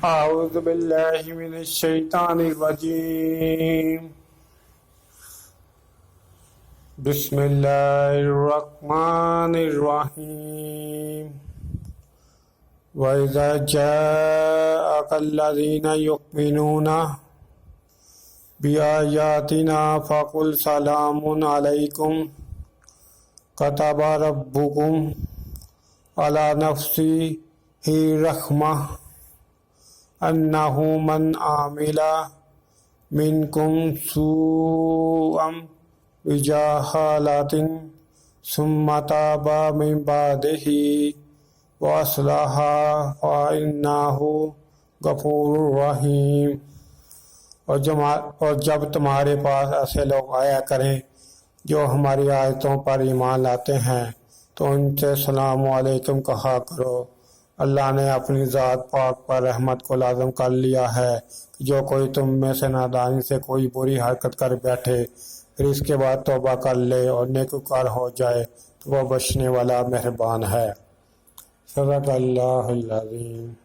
أعوذ بالله من الشيطان الرجيم بسم الله الرحمن الرحيم وإذا جاءك الذين يؤمنون بآياتنا فقل سلام عليكم كتب ربكم على نفسه رحمة أنه من عمل منكم سوءا بجهالة ثم تاب من بعده وأصلح فإنه غفور رحيم۔ اور جب تمہارے پاس ایسے لوگ آیا کریں جو ہماری آیتوں پر ایمان لاتے ہیں تو ان سے سلام علیکم کہا کرو۔ اللہ نے اپنی ذات پاک پر رحمت کو لازم کر لیا ہے کہ جو کوئی تم میں سے نادانی سے کوئی بری حرکت کر بیٹھے پھر اس کے بعد توبہ کر لے اور نیکوکار ہو جائے تو وہ بخشنے والا مہربان ہے۔ صدق اللہ العظیم۔